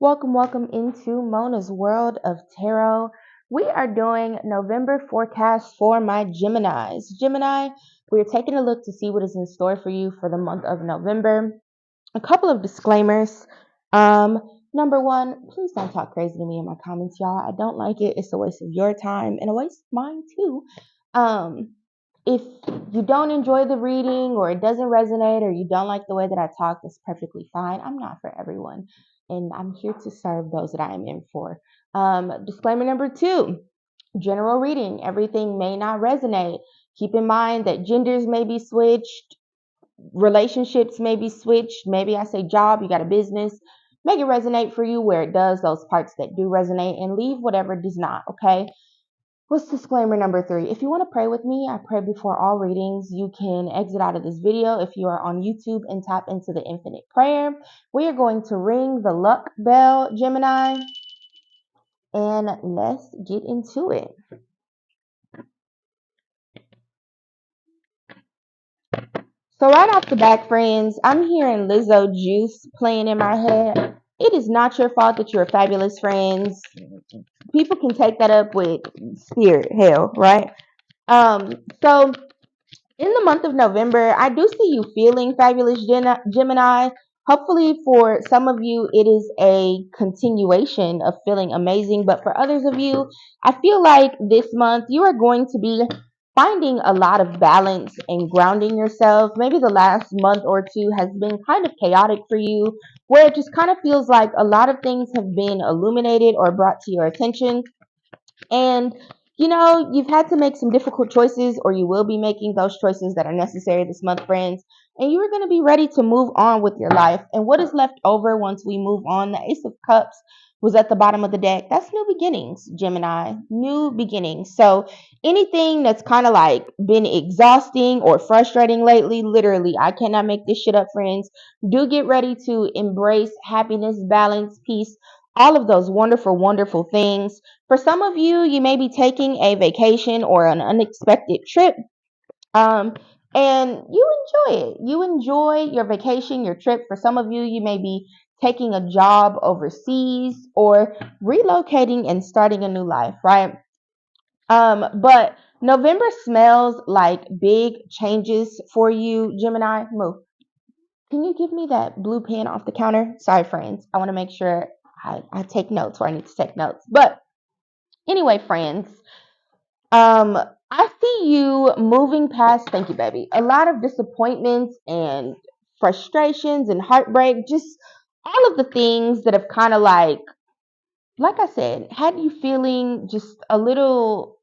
Welcome into Mona's World of Tarot. We are doing November forecast for my Geminis. Gemini, we're taking a look to see what is in store for you for the month of November. A couple of disclaimers. Number one, please don't talk crazy to me in my comments, y'all. I don't like it. It's a waste of your time and a waste of mine too. If you don't enjoy the reading or it doesn't resonate or you don't like the way that I talk, that's perfectly fine. I'm not for everyone, and I'm here to serve those that I am in for. Disclaimer number two, general reading. Everything may not resonate. Keep in mind that genders may be switched, relationships may be switched. Maybe I say job, you got a business. Make it resonate for you where it does, those parts that do resonate, and leave whatever does not, okay? What's disclaimer number three? If you want to pray with me, I pray before all readings. You can exit out of this video if you are on YouTube and tap into the infinite prayer. We are going to ring the luck bell, Gemini, and let's get into it. So right off the bat, friends, I'm hearing Lizzo Juice playing in my head. It is not your fault that you're fabulous, friends. People can take that up with spirit, hell, right? So in the month of November, I do see you feeling fabulous, Gemini. Hopefully, for some of you, it is a continuation of feeling amazing. But for others of you, I feel like this month you are going to be finding a lot of balance and grounding yourself. Maybe the last month or two has been kind of chaotic for you, where it just kind of feels like a lot of things have been illuminated or brought to your attention. And you've had to make some difficult choices, or you will be making those choices that are necessary this month, friends. And you are going to be ready to move on with your life. And what is left over once we move on? The Ace of Cups was at the bottom of the deck. That's new beginnings, Gemini. New beginnings. So anything that's kind of like been exhausting or frustrating lately, literally, I cannot make this shit up, friends. Do get ready to embrace happiness, balance, peace, all of those wonderful, wonderful things. For some of you, you may be taking a vacation or an unexpected trip, and you enjoy it. You enjoy your vacation, your trip. For some of you, you may be taking a job overseas or relocating and starting a new life, right? But November smells like big changes for you, Gemini. Move. Can you give me that blue pen off the counter? Sorry, friends. I want to make sure I take notes where I need to take notes. But anyway, friends, I see you moving past, thank you, baby, a lot of disappointments and frustrations and heartbreak, just all of the things that have kind of like I said, had you feeling just a little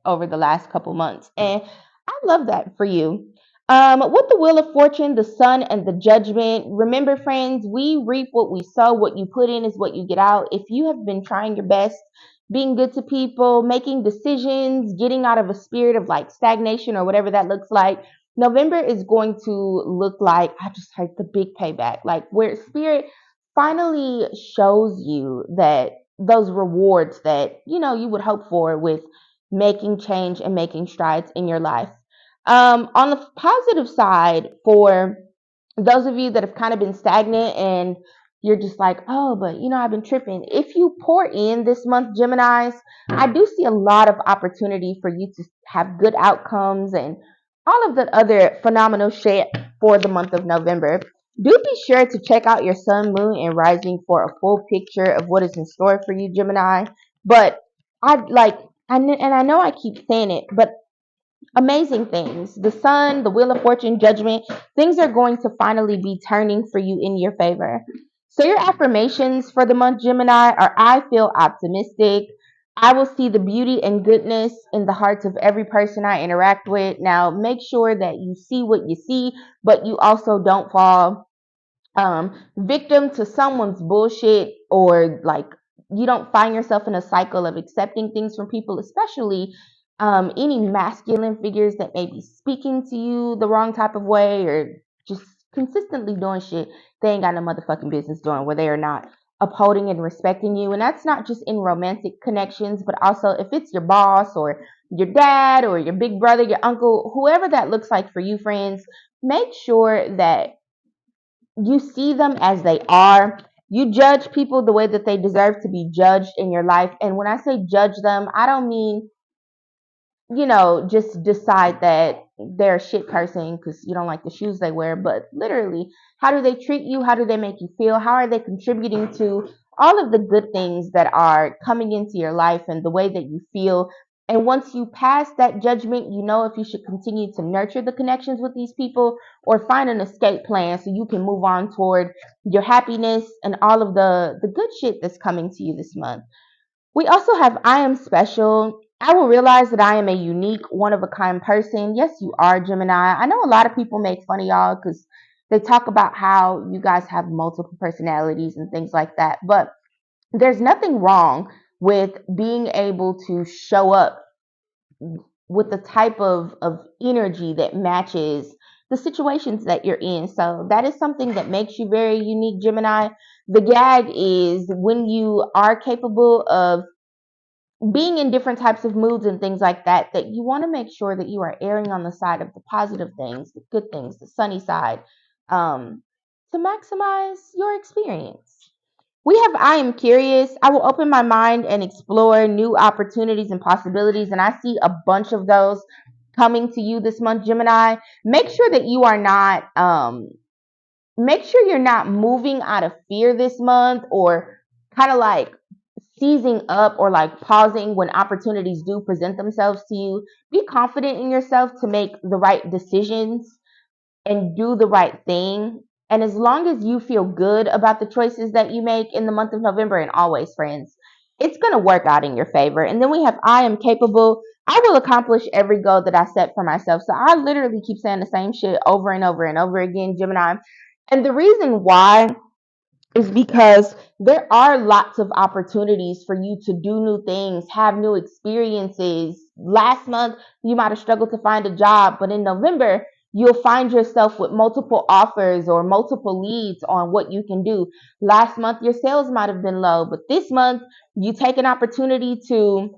over the last couple months. And I love that for you. With the Wheel of Fortune, the Sun, and the Judgment, remember, friends, we reap what we sow. What you put in is what you get out. If you have been trying your best, being good to people, making decisions, getting out of a spirit of like stagnation or whatever that looks like, November is going to look like, I just heard the big payback, like where spirit finally shows you that those rewards that you would hope for with making change and making strides in your life. On the positive side, for those of you that have kind of been stagnant and you're just like, oh, but I've been tripping. If you pour in this month, Geminis, I do see a lot of opportunity for you to have good outcomes and all of the other phenomenal shit for the month of November. Do be sure to check out your sun, moon, and rising for a full picture of what is in store for you, Gemini. But I know I keep saying it, but amazing things. The sun, the Wheel of Fortune, Judgment, things are going to finally be turning for you in your favor. So your affirmations for the month, Gemini, are I feel optimistic. I will see the beauty and goodness in the hearts of every person I interact with. Now, make sure that you see what you see, but you also don't fall victim to someone's bullshit, or like you don't find yourself in a cycle of accepting things from people, especially any masculine figures that may be speaking to you the wrong type of way or just consistently doing shit they ain't got no motherfucking business doing, where they are not upholding and respecting you. And that's not just in romantic connections, but also if it's your boss or your dad or your big brother, your uncle, whoever that looks like for you, friends. Make sure that you see them as they are You judge people the way that they deserve to be judged in your life. And when I say judge them, I don't mean, just decide that they're a shit person because you don't like the shoes they wear, but literally, how do they treat you? How do they make you feel? How are they contributing to all of the good things that are coming into your life and the way that you feel? And once you pass that judgment, you know if you should continue to nurture the connections with these people or find an escape plan so you can move on toward your happiness and all of the good shit that's coming to you this month. We also have I am special. I will realize that I am a unique, one of a kind person. Yes, you are, Gemini. I know a lot of people make fun of y'all because they talk about how you guys have multiple personalities and things like that. But there's nothing wrong with being able to show up with the type of energy that matches the situations that you're in. So that is something that makes you very unique, Gemini. The gag is when you are capable of being in different types of moods and things like that, that you want to make sure that you are erring on the side of the positive things, the good things, the sunny side, to maximize your experience. We have I am curious. I will open my mind and explore new opportunities and possibilities. And I see a bunch of those coming to you this month, Gemini. Make sure that you are not make sure you're not moving out of fear this month or kind of like seizing up or like pausing when opportunities do present themselves to you. Be confident in yourself to make the right decisions and do the right thing. And as long as you feel good about the choices that you make in the month of November, and always, friends, it's going to work out in your favor. And then we have I am capable. I will accomplish every goal that I set for myself. So I literally keep saying the same shit over and over and over again, Gemini. And the reason why is because there are lots of opportunities for you to do new things, have new experiences. Last month, you might have struggled to find a job, but in November, you'll find yourself with multiple offers or multiple leads on what you can do. Last month, your sales might have been low, but this month, you take an opportunity to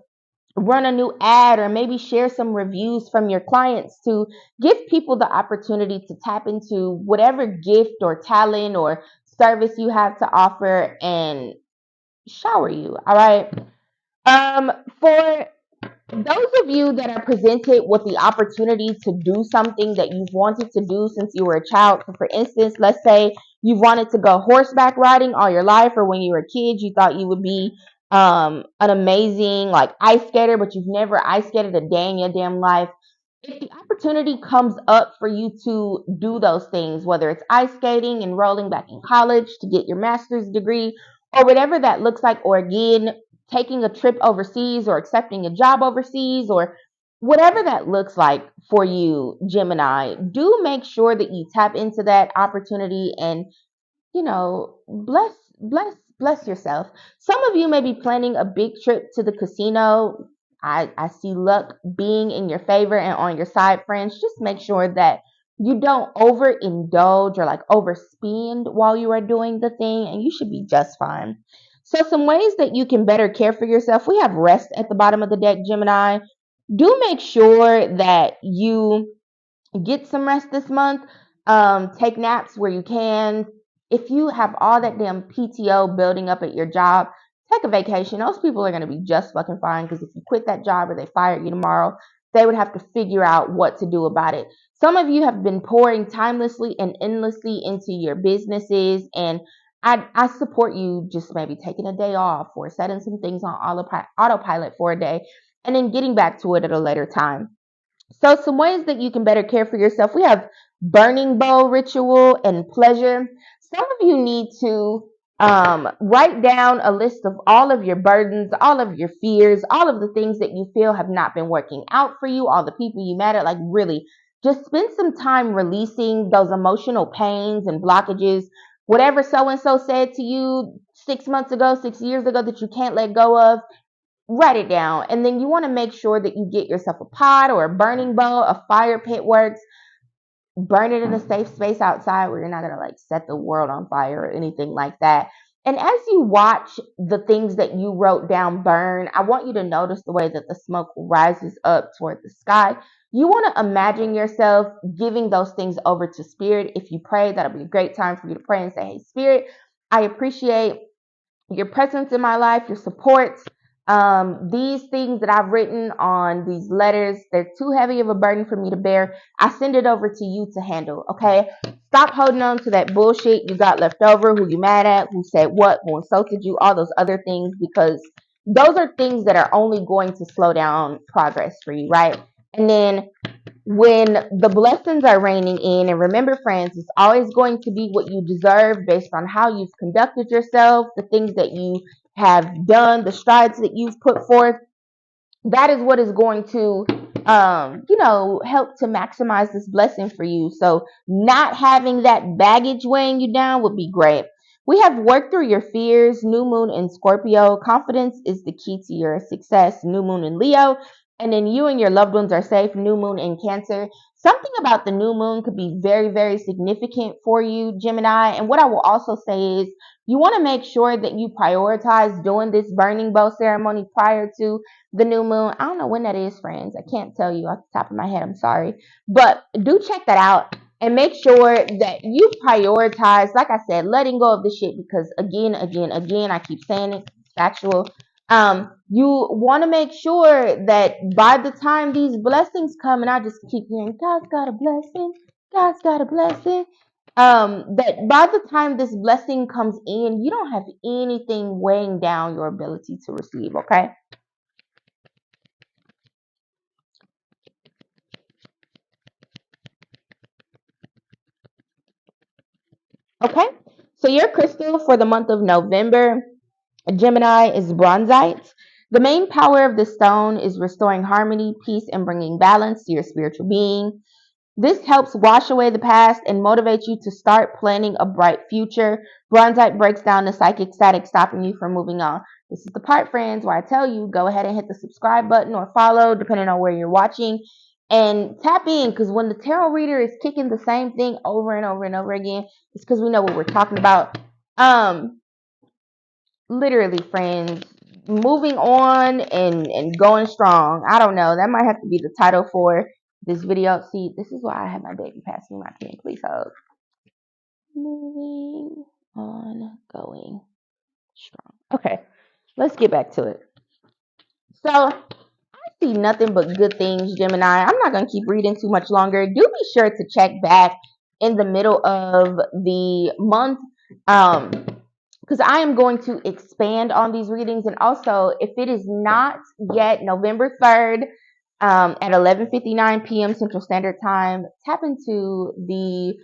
run a new ad or maybe share some reviews from your clients to give people the opportunity to tap into whatever gift or talent or service you have to offer and shower you. All right. For those of you that are presented with the opportunity to do something that you've wanted to do since you were a child, so for instance, let's say you've wanted to go horseback riding all your life, or when you were a kid, you thought you would be an amazing like ice skater, but you've never ice skated a day in your damn life. If the opportunity comes up for you to do those things, whether it's ice skating, enrolling back in college to get your master's degree, or whatever that looks like, or again, taking a trip overseas or accepting a job overseas or whatever that looks like for you, Gemini, do make sure that you tap into that opportunity and, bless yourself. Some of you may be planning a big trip to the casino. I see luck being in your favor and on your side, friends. Just make sure that you don't overindulge or like overspend while you are doing the thing, and you should be just fine. So, some ways that you can better care for yourself. We have rest at the bottom of the deck, Gemini. Do make sure that you get some rest this month. Take naps where you can. If you have all that damn PTO building up at your job, take a vacation. Those people are going to be just fucking fine because if you quit that job or they fire you tomorrow, they would have to figure out what to do about it. Some of you have been pouring timelessly and endlessly into your businesses, and I support you just maybe taking a day off or setting some things on autopilot for a day and then getting back to it at a later time. So, some ways that you can better care for yourself. We have burning bowl ritual and pleasure. Some of you need to write down a list of all of your burdens, all of your fears, all of the things that you feel have not been working out for you, all the people you met at. Like, really, just spend some time releasing those emotional pains and blockages. Whatever so and so said to you 6 months ago, 6 years ago that you can't let go of, write it down. And then you want to make sure that you get yourself a pot or a burning bowl. A fire pit works. Burn it in a safe space outside where you're not going to like set the world on fire or anything like that. And as you watch the things that you wrote down burn, I want you to notice the way that the smoke rises up toward the sky. You want to imagine yourself giving those things over to spirit. If you pray, that'll be a great time for you to pray and say, hey, spirit, I appreciate your presence in my life, your support. These things that I've written on these letters, they're too heavy of a burden for me to bear. I send it over to you to handle, okay? Stop holding on to that bullshit you got left over, who you mad at, who said what, who insulted you, all those other things, because those are things that are only going to slow down progress for you, right? And then when the blessings are raining in, and remember, friends, it's always going to be what you deserve based on how you've conducted yourself, the things that you have done, the strides that you've put forth. That is what is going to help to maximize this blessing for you. So not having that baggage weighing you down would be great. We have worked through your fears. New moon in Scorpio. Confidence is the key to your success. New moon in Leo. And then you and your loved ones are safe. New moon in Cancer. Something about the new moon could be very, very significant for you, Gemini. And what I will also say is you want to make sure that you prioritize doing this burning bow ceremony prior to the new moon. I don't know when that is, friends. I can't tell you off the top of my head. I'm sorry. But do check that out and make sure that you prioritize, like I said, letting go of the shit because again, I keep saying it, it's factual. You want to make sure that by the time these blessings come, and I just keep hearing, God's got a blessing, God's got a blessing. That by the time this blessing comes in, you don't have anything weighing down your ability to receive, okay? Okay, so your crystal for the month of November, Gemini, is bronzite. The main power of the stone is restoring harmony, peace, and bringing balance to your spiritual being. This helps wash away the past and motivate you to start planning a bright future. Bronzite breaks down the psychic static, stopping you from moving on. This is the part, friends, where I tell you go ahead and hit the subscribe button or follow, depending on where you're watching, and tap in because when the tarot reader is kicking the same thing over and over and over again, it's because we know what we're talking about. Um, Literally, friends, moving on and going strong. I don't know. That might have to be the title for this video. See, this is why I have my baby pass me my pen. Please hold. Moving on, going strong. Okay, let's get back to it. So, I see nothing but good things, Gemini. I'm not going to keep reading too much longer. Do be sure to check back in the middle of the month. Because I am going to expand on these readings. And also, if it is not yet November 3rd at 11:59 p.m. Central Standard Time, tap into the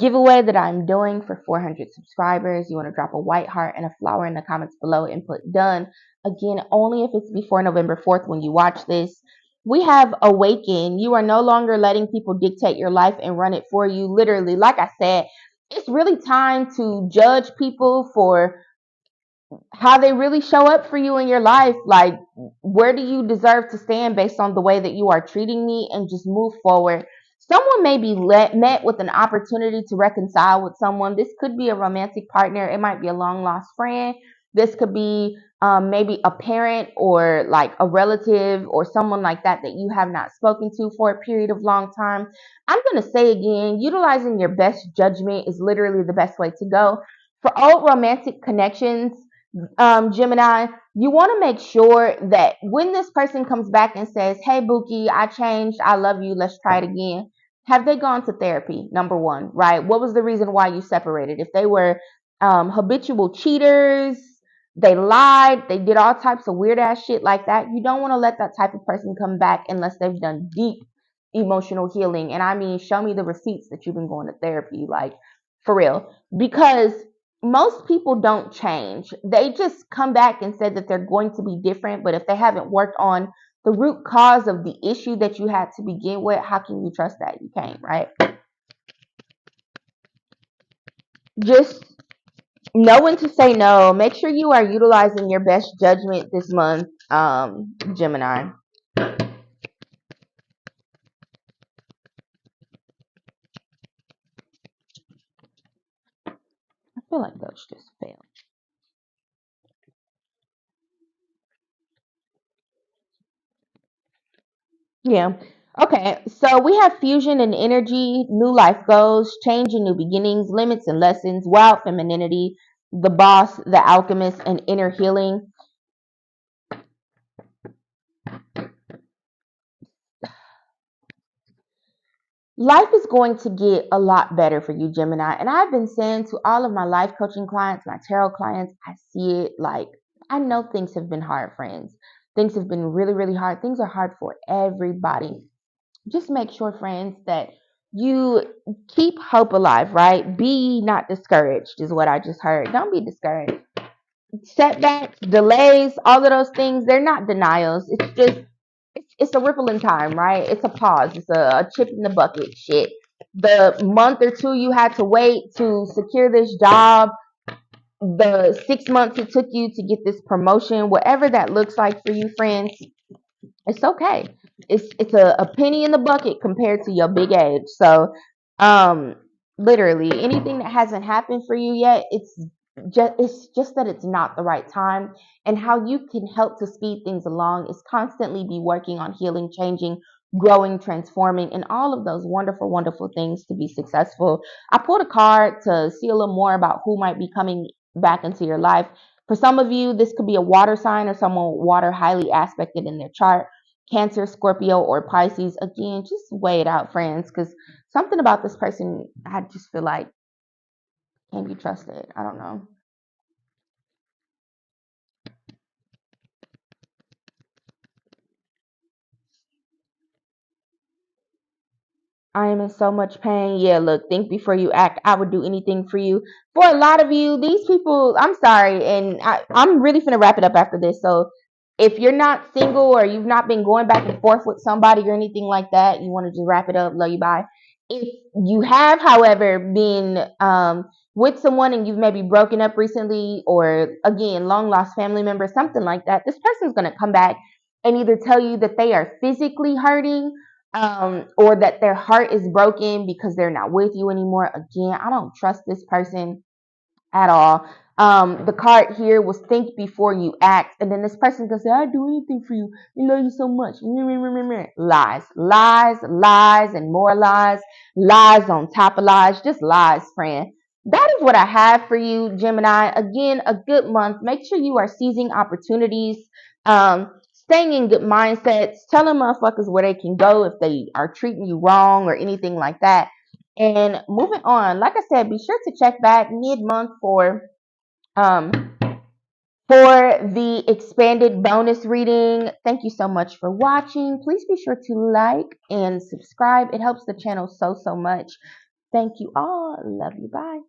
giveaway that I'm doing for 400 subscribers. You want to drop a white heart and a flower in the comments below and put done. Again, only if it's before November 4th when you watch this. We have awakened. You are no longer letting people dictate your life and run it for you. Literally, like I said, it's really time to judge people for how they really show up for you in your life. Like, where do you deserve to stand based on the way that you are treating me, and just move forward. Someone may be met with an opportunity to reconcile with someone. This could be a romantic partner. It might be a long lost friend. This could be maybe a parent or like a relative or someone like that that you have not spoken to for a period of long time. I'm going to say again, utilizing your best judgment is literally the best way to go. For all romantic connections, Gemini, you want to make sure that when this person comes back and says, "Hey, Buki, I changed. I love you. Let's try it again." Have they gone to therapy? Number one, right? What was the reason why you separated? If they were habitual cheaters, they lied, they did all types of weird ass shit like that, you don't want to let that type of person come back unless they've done deep emotional healing. And I mean, show me the receipts that you've been going to therapy, like for real. Because most people don't change. They just come back and say that they're going to be different, but if they haven't worked on the root cause of the issue that you had to begin with, how can you trust that? You can't, right? Just know when to say no. Make sure you are utilizing your best judgment this month, Gemini. I feel like those just failed. Yeah. Okay, so we have fusion and energy, new life goals, change and new beginnings, limits and lessons, wild femininity, the boss, the alchemist, and inner healing. Life is going to get a lot better for you, Gemini. And I've been saying to all of my life coaching clients, my tarot clients, I see it like, I know things have been hard, friends. Things have been really, really hard. Things are hard for everybody. Just make sure, friends, that you keep hope alive, right? Be not discouraged, is what I just heard. Don't be discouraged. Setbacks, delays, all of those things, they're not denials. It's just it's a ripple in time, right? It's a pause. It's a chip in the bucket shit. The month or two you had to wait to secure this job, the 6 months it took you to get this promotion, whatever that looks like for you, friends, it's okay. It's a penny in the bucket compared to your big age. So, um, literally anything that hasn't happened for you yet, it's just that it's not the right time. And how you can help to speed things along is constantly be working on healing, changing, growing, transforming, and all of those wonderful, wonderful things to be successful. I pulled a card to see a little more about who might be coming back into your life. For some of you, this could be a water sign or someone with water highly aspected in their chart. Cancer, Scorpio, or Pisces. Again, just weigh it out, friends, because something about this person, I just feel like can't be trusted. I don't know. I am in so much pain. Yeah, look, think before you act. I would do anything for you. For a lot of you, these people, I'm sorry, and I'm really finna wrap it up after this. So if you're not single or you've not been going back and forth with somebody or anything like that, you want to just wrap it up, love you, bye. If you have, however, been with someone and you've maybe broken up recently, or again, long lost family member, something like that, this person's going to come back and either tell you that they are physically hurting, or that their heart is broken because they're not with you anymore. Again, I don't trust this person at all. The card here was think before you act, and then this person's gonna say, "I'd do anything for you. You love you so much." Lies, lies, lies, and more lies. Lies on top of lies, just lies, friend. That is what I have for you, Gemini. Again, a good month. Make sure you are seizing opportunities, staying in good mindsets, telling motherfuckers where they can go if they are treating you wrong or anything like that. And moving on, like I said, be sure to check back mid-month um for the expanded bonus reading. Thank you so much for watching. Please be sure to like and subscribe. It helps the channel so much. Thank you all. Love you. Bye.